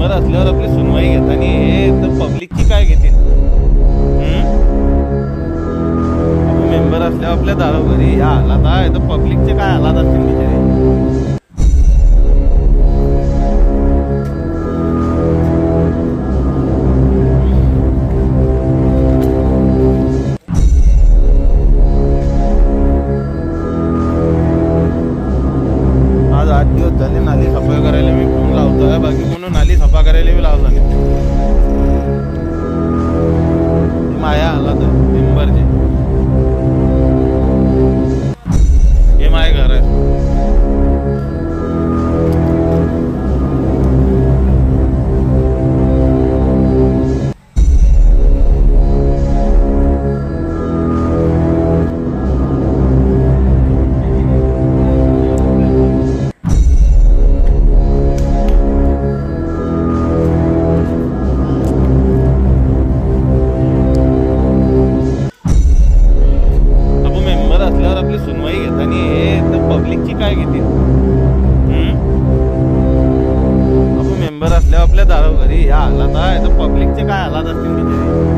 Member असल्यावर आपली सुनवाई घेत आणि हे तर पब्लिकची काय घेतील? मेंबर असल्यावर आपल्या दारोघरी या हालात आहे तर पब्लिकचे काय हालात असतील बिचारे? आज 8 दिवस झाले नाली सफाई करायला मी फोन लावतोय, बाकी कोण नाली सफा करायला बी लावला नाही. माया हालात आहे मेंबरचे. हे माय घर आहे. आपली सुनवाई घेत आणि हे तर पब्लिकची काय घेतील? आपण मेंबर असल्यावर आपल्या दारोघरी या हालात आहे तर पब्लिकचे काय हालात असतील बिचारे?